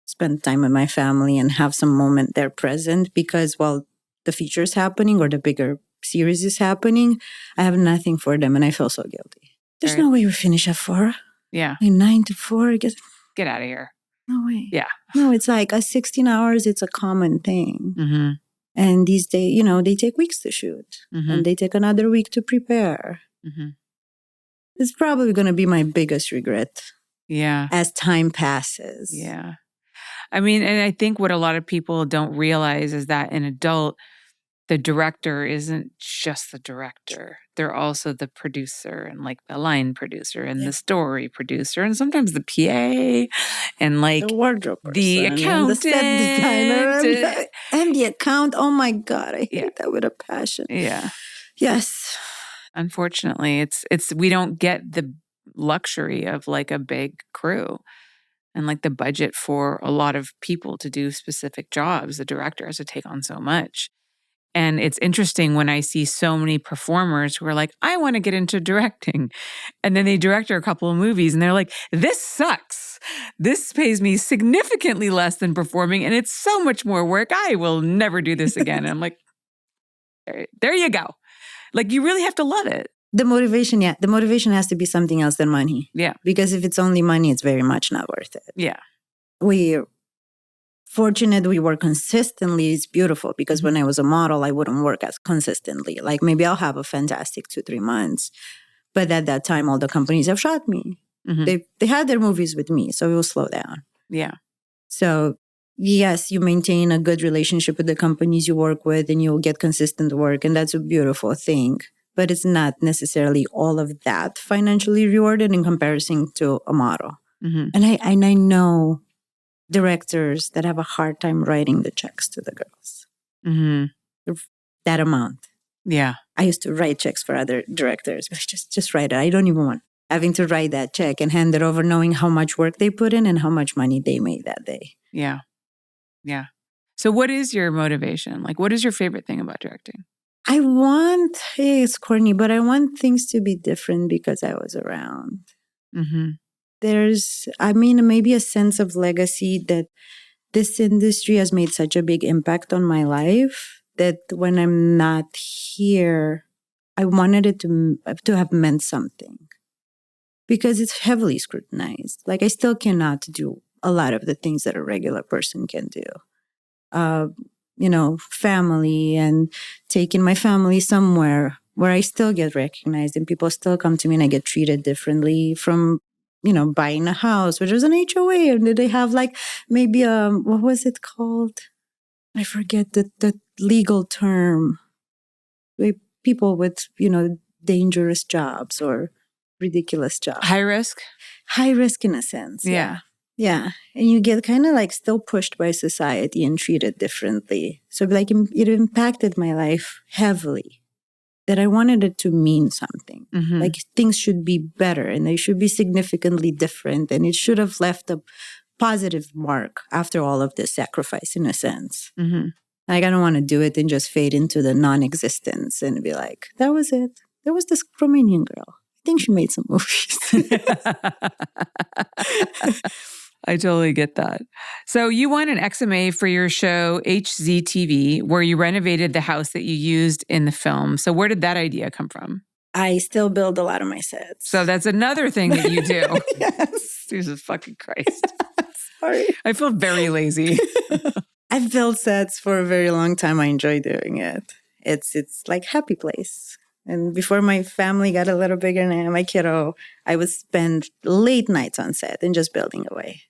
Spend time with my family and have some moment there present, because while the feature is happening or the bigger series is happening, I have nothing for them and I feel so guilty. There's no way we finish at 4. Yeah. Like 9 to 4. Get out of here. No way. Yeah. No, it's like 16 hours. It's a common thing. Mm-hmm. And these days, they take weeks to shoot. Mm-hmm. And they take another week to prepare. Mm-hmm. It's probably going to be my biggest regret. Yeah. As time passes. Yeah. I mean, and I think what a lot of people don't realize is that an adult, the director isn't just the director. They're also the producer and like the line producer and the story producer and sometimes the PA and like the wardrobe person, the accountant, and the set designer, and the account. Oh my God, I hate that with a passion. Yeah. Yes. Unfortunately, it's we don't get the luxury of like a big crew. and like the budget for a lot of people to do specific jobs. The director has to take on so much. And it's interesting when I see so many performers who are like, I want to get into directing. And then they direct a couple of movies and they're like, this sucks. This pays me significantly less than performing. And it's so much more work. I will never do this again. And I'm like, there you go. Like, you really have to love it. The motivation has to be something else than money. Yeah. Because if it's only money, it's very much not worth it. Yeah. We're fortunate we work consistently. It's beautiful because when I was a model, I wouldn't work as consistently. Like maybe I'll have a fantastic 2-3 months. But at that time, all the companies have shot me. Mm-hmm. They had their movies with me, so it will slow down. Yeah. So yes, you maintain a good relationship with the companies you work with and you'll get consistent work. And that's a beautiful thing. But it's not necessarily all of that financially rewarded in comparison to a model. Mm-hmm. And I know directors that have a hard time writing the checks to the girls. Mm-hmm. That amount. Yeah. I used to write checks for other directors. Just write it. I don't even want having to write that check and hand it over knowing how much work they put in and how much money they made that day. Yeah. Yeah. So what is your motivation? Like, what is your favorite thing about directing? It's corny, but I want things to be different because I was around. Mm-hmm. There's, maybe a sense of legacy that this industry has made such a big impact on my life that when I'm not here, I wanted it to have meant something because it's heavily scrutinized. Like, I still cannot do a lot of the things that a regular person can do. Family and taking my family somewhere where I still get recognized and people still come to me and I get treated differently from, buying a house, which is an HOA. And they have like maybe, what was it called? I forget the legal term. People with, dangerous jobs or ridiculous jobs. High risk? High risk in a sense. Yeah. Yeah. And you get kind of like still pushed by society and treated differently. So like it impacted my life heavily that I wanted it to mean something. Mm-hmm. Like things should be better and they should be significantly different. And it should have left a positive mark after all of this sacrifice in a sense. Mm-hmm. Like I don't want to do it and just fade into the non-existence and be like, that was it. There was this Romanian girl. I think she made some movies. I totally get that. So you won an XMA for your show HZTV, where you renovated the house that you used in the film. So where did that idea come from? I still build a lot of my sets. So that's another thing that you do. Yes. Jesus fucking Christ. Sorry. I feel very lazy. I've built sets for a very long time. I enjoy doing it. It's like happy place. And before my family got a little bigger and I had my kiddo, I would spend late nights on set and just building away.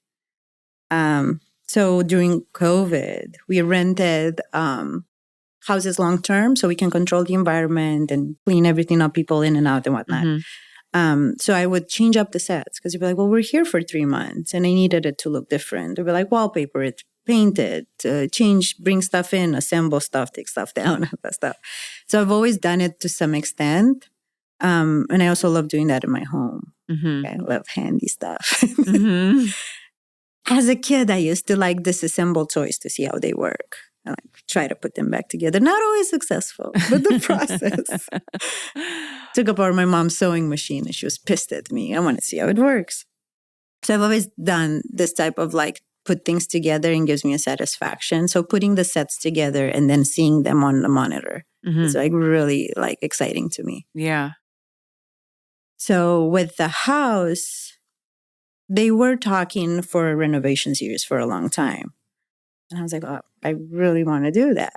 So during COVID, we rented houses long term so we can control the environment and clean everything up, people in and out and whatnot. Mm-hmm. So I would change up the sets because you'd be like, well, we're here for 3 months and I needed it to look different. They'd be like, wallpaper it, paint it, change, bring stuff in, assemble stuff, take stuff down, all that stuff. So I've always done it to some extent. And I also love doing that in my home. Mm-hmm. I love handy stuff. Mm-hmm. As a kid, I used to like disassemble toys to see how they work. I try to put them back together. Not always successful, but the process. Took apart my mom's sewing machine and she was pissed at me. I want to see how it works. So I've always done this type of like put things together and gives me a satisfaction. So putting the sets together and then seeing them on the monitor is like really like exciting to me. Yeah. So with the house, they were talking for a renovation series for a long time. And I was like, oh, I really want to do that.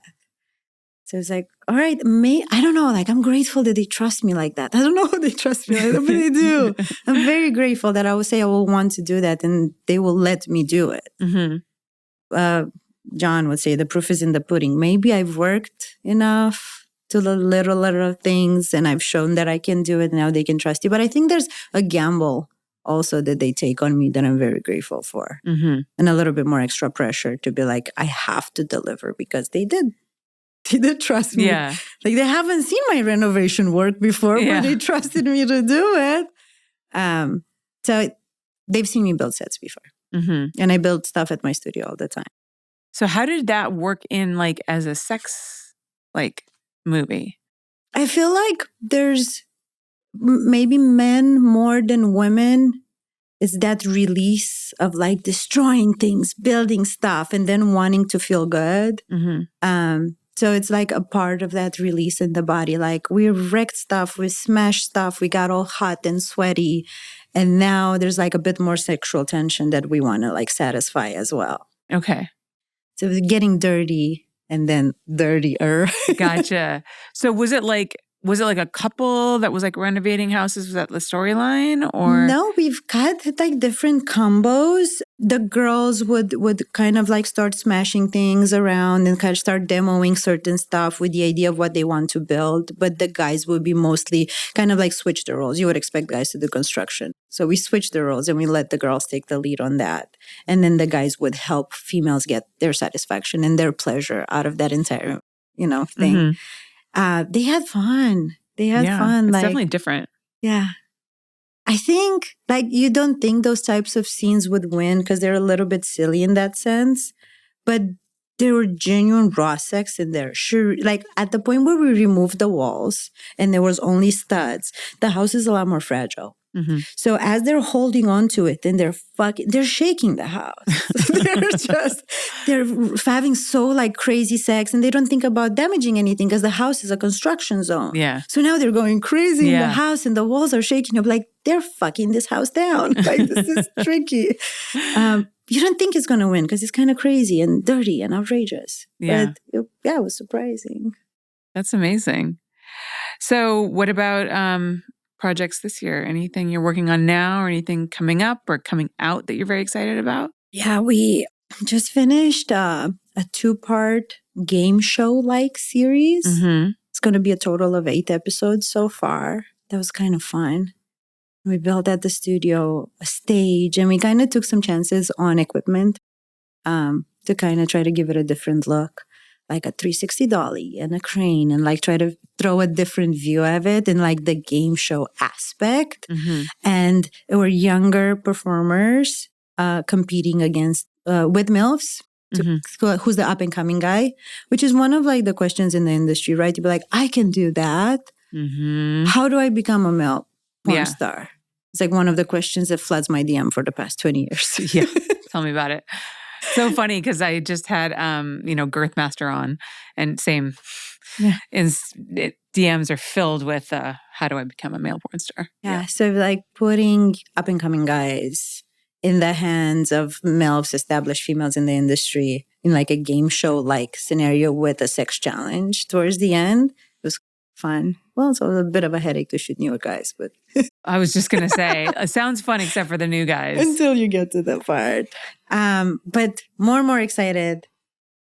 So it's like, all right, I don't know, like I'm grateful that they trust me like that. I don't know how they trust me like that, but they do. I'm very grateful that I will say I will want to do that and they will let me do it. Mm-hmm. John would say the proof is in the pudding. Maybe I've worked enough to the little things and I've shown that I can do it. Now they can trust you. But I think there's a gamble also that they take on me that I'm very grateful for. Mm-hmm. And a little bit more extra pressure to be like, I have to deliver because they did. They did trust me. Yeah. Like they haven't seen my renovation work before, but they trusted me to do it. So they've seen me build sets before. And I build stuff at my studio all the time. So how did that work in like as a sex like movie? I feel like there's maybe men more than women. It's that release of like destroying things, building stuff, and then wanting to feel good. So it's like a part of that release in the body. Like we wrecked stuff, we smashed stuff, we got all hot and sweaty. And now there's like a bit more sexual tension that we want to like satisfy as well. Okay. So it's getting dirty and then dirtier. Gotcha. So was it like a couple that was like renovating houses? Was that the storyline or? No, we've got like different combos. The girls would kind of like start smashing things around and kind of start demoing certain stuff with the idea of what they want to build. But the guys would be mostly kind of like switch the roles. You would expect guys to do construction. So we switched the roles and we let the girls take the lead on that. And then the guys would help females get their satisfaction and their pleasure out of that entire, thing. They had fun. It's definitely different. Yeah. I think like you don't think those types of scenes would win because they're a little bit silly in that sense, but there were genuine raw sex in there. Sure, like at the point where we removed the walls and there was only studs, the house is a lot more fragile. So as they're holding on to it and they're shaking the house. they're having so like crazy sex and they don't think about damaging anything because the house is a construction zone. Yeah. So now they're going crazy in the house and the walls are shaking up like they're fucking this house down. Like this is tricky. You don't think it's going to win because it's kind of crazy and dirty and outrageous. Yeah. But it was surprising. That's amazing. So what about projects this year? Anything you're working on now or anything coming up or coming out that you're very excited about? Yeah, we just finished a 2-part game show-like series. It's going to be a total of 8 episodes so far. That was kind of fun. We built at the studio a stage and we kind of took some chances on equipment to kind of try to give it a different look. Like a 360 dolly and a crane and like try to throw a different view of it in like the game show aspect. And there were younger performers competing against with MILFs, who's the up and coming guy, which is one of like the questions in the industry, right? To be like, I can do that. How do I become a MILF porn star? It's like one of the questions that floods my DM for the past 20 years. Yeah. Tell me about it. So funny because I just had, Girthmaster on and same. Yeah. DMs are filled with, how do I become a male porn star? Yeah. So like putting up and coming guys in the hands of MILFs, established females in the industry in like a game show like scenario with a sex challenge towards the end was fun. Well, it's a bit of a headache to shoot newer guys, but I was just going to say, it sounds fun except for the new guys. Until you get to that part. But more and more excited.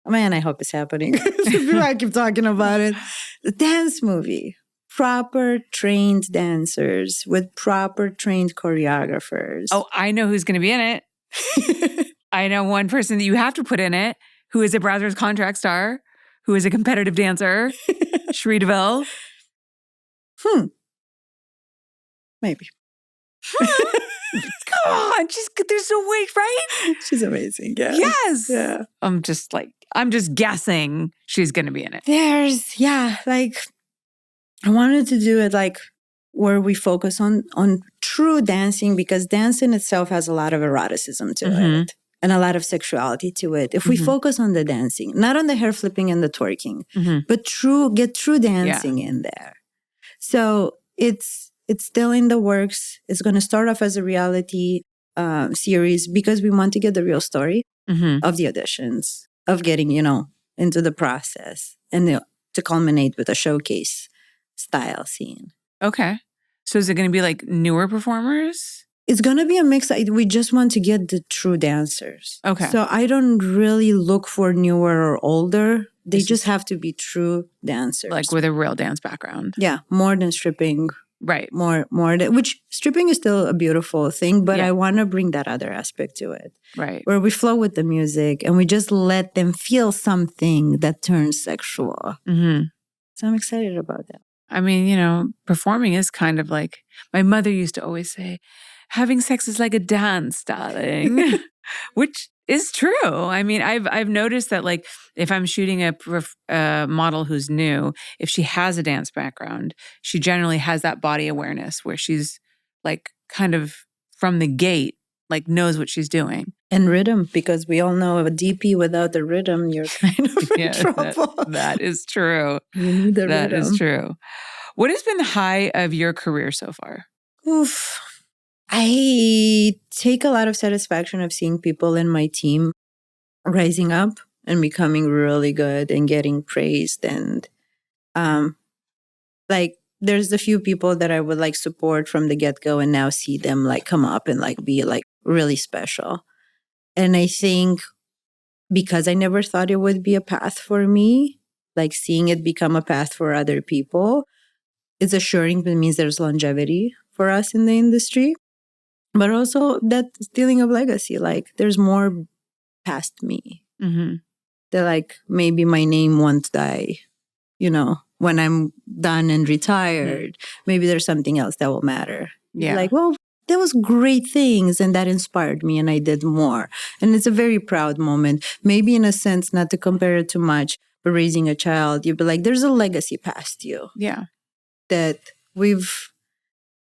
Man, I hope it's happening. I keep talking about it. The dance movie. Proper trained dancers with proper trained choreographers. Oh, I know who's going to be in it. I know one person that you have to put in it who is a Brazzers contract star, who is a competitive dancer, Cherie DeVille. Maybe. Come on, there's no way, right? She's amazing. Yeah. Yes. Yeah. I'm just guessing she's going to be in it. I wanted to do it like where we focus on true dancing because dance in itself has a lot of eroticism to it and a lot of sexuality to it. If we focus on the dancing, not on the hair flipping and the twerking, but get true dancing in there. So it's still in the works. It's going to start off as a reality series because we want to get the real story of the auditions, of getting, into the process and to culminate with a showcase style scene. Okay. So is it going to be like newer performers? It's going to be a mix. We just want to get the true dancers. Okay. So I don't really look for newer or older. They just have to be true dancers. Like with a real dance background. Yeah. More than stripping. Right. Which stripping is still a beautiful thing, but I want to bring that other aspect to it. Right. Where we flow with the music and we just let them feel something that turns sexual. So I'm excited about that. I mean, performing is kind of like, my mother used to always say, having sex is like a dance, darling, which is true. I mean, I've noticed that, like, if I'm shooting a model who's new, if she has a dance background, she generally has that body awareness where she's like kind of from the gate, like knows what she's doing. And rhythm, because we all know a DP without the rhythm, you're kind of in trouble. That is true. You need the That rhythm. is true. What has been the high of your career so far? Oof. I take a lot of satisfaction of seeing people in my team rising up and becoming really good and getting praised. And like, there's a few people that I would like support from the get-go and now see them like come up and like be like really special. And I think because I never thought it would be a path for me, like seeing it become a path for other people, it's assuring. It means there's longevity for us in the industry. But also that feeling of legacy, like there's more past me. Mm-hmm. That like maybe my name won't die, when I'm done and retired. Maybe there's something else that will matter. Yeah. Like, well, that was great things and that inspired me and I did more. And it's a very proud moment. Maybe in a sense, not to compare it too much, but raising a child, you'd be like, there's a legacy past you. Yeah. That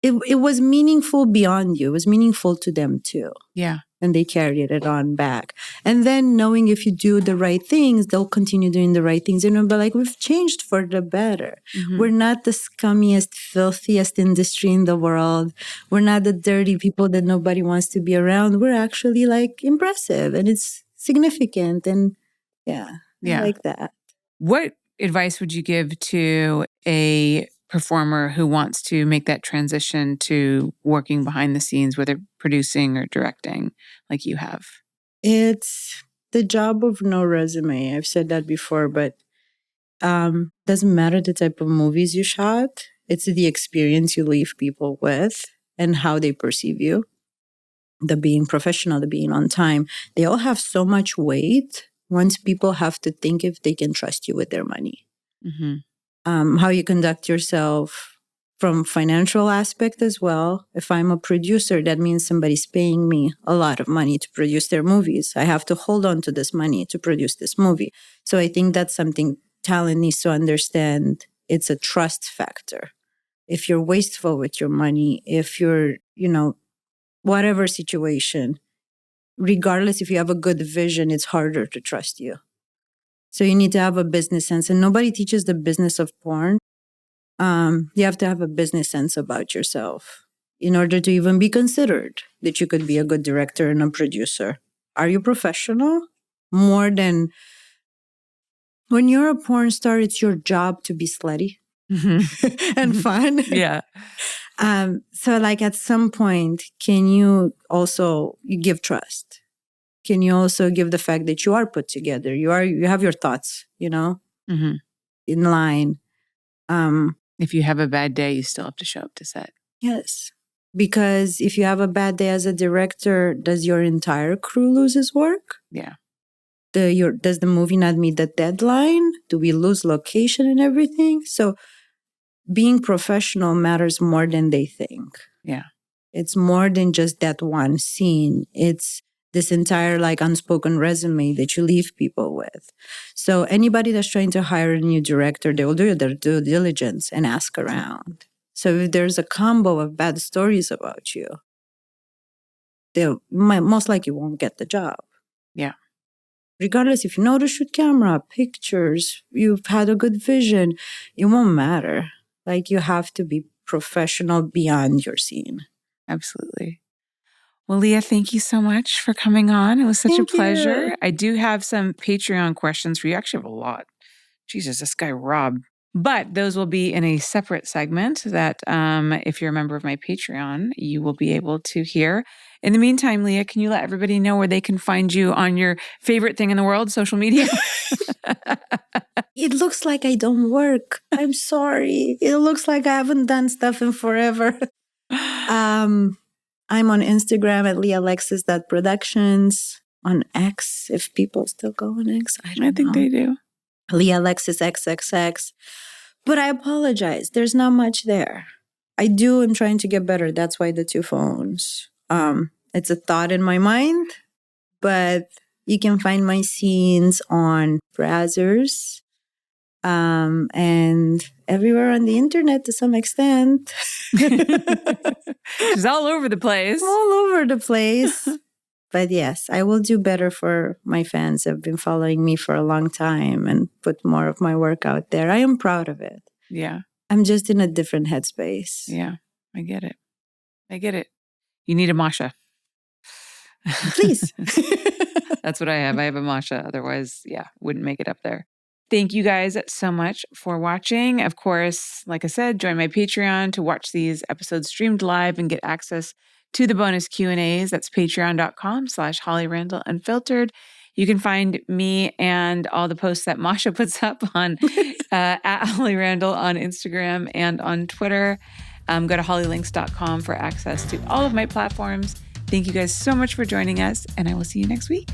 it was meaningful beyond you. It was meaningful to them too. Yeah. And they carried it on back. And then knowing if you do the right things, they'll continue doing the right things. And but like, we've changed for the better. Mm-hmm. We're not the scummiest, filthiest industry in the world. We're not the dirty people that nobody wants to be around. We're actually like impressive and it's significant. And I like that. What advice would you give to a performer who wants to make that transition to working behind the scenes, whether producing or directing like you have? It's the job of no resume. I've said that before, but doesn't matter the type of movies you shot. It's the experience you leave people with and how they perceive you. The being professional, the being on time. They all have so much weight once people have to think if they can trust you with their money. Mm-hmm. How you conduct yourself from financial aspect as well. If I'm a producer, that means somebody's paying me a lot of money to produce their movies. I have to hold on to this money to produce this movie. So I think that's something talent needs to understand. It's a trust factor. If you're wasteful with your money, if you're, whatever situation, regardless if you have a good vision, it's harder to trust you. So you need to have a business sense. And nobody teaches the business of porn. You have to have a business sense about yourself in order to even be considered that you could be a good director and a producer. Are you professional? More than when you're a porn star, it's your job to be slutty and fun. Yeah. So like at some point, can you also give trust? Can you also give the fact that you are put together? You have your thoughts, in line. If you have a bad day, you still have to show up to set. Yes. Because if you have a bad day as a director, does your entire crew lose his work? Yeah. Does the movie not meet the deadline? Do we lose location and everything? So being professional matters more than they think. Yeah. It's more than just that one scene. It's this entire like unspoken resume that you leave people with. So anybody that's trying to hire a new director, they will do their due diligence and ask around. So if there's a combo of bad stories about you, they most likely won't get the job. Yeah. Regardless if you know to shoot camera, pictures, you've had a good vision, it won't matter. Like you have to be professional beyond your scene. Absolutely. Well, Lea, thank you so much for coming on. It was such a pleasure. You. I do have some Patreon questions for you. Actually, I have a lot. Jesus, this guy Rob. But those will be in a separate segment that if you're a member of my Patreon, you will be able to hear. In the meantime, Lea, can you let everybody know where they can find you on your favorite thing in the world, social media? It looks like I don't work. I'm sorry. It looks like I haven't done stuff in forever. I'm on Instagram at lealexis.productions. On X, if people still go on X. I think they do. Lea Lexis XXX. But I apologize. There's not much there. I'm trying to get better. That's why the 2 phones. It's a thought in my mind, but you can find my scenes on Brazzers and everywhere on the internet to some extent. She's all over the place. All over the place. But yes, I will do better for my fans who have been following me for a long time and put more of my work out there. I am proud of it. Yeah. I'm just in a different headspace. Yeah, I get it. I get it. You need a Masha. Please. That's what I have. I have a Masha. Otherwise, wouldn't make it up there. Thank you guys so much for watching. Of course, like I said, join my Patreon to watch these episodes streamed live and get access to the bonus Q&As. That's patreon.com/HollyRandallUnfiltered. You can find me and all the posts that Masha puts up on at Holly Randall on Instagram and on Twitter. Go to hollylinks.com for access to all of my platforms. Thank you guys so much for joining us, and I will see you next week.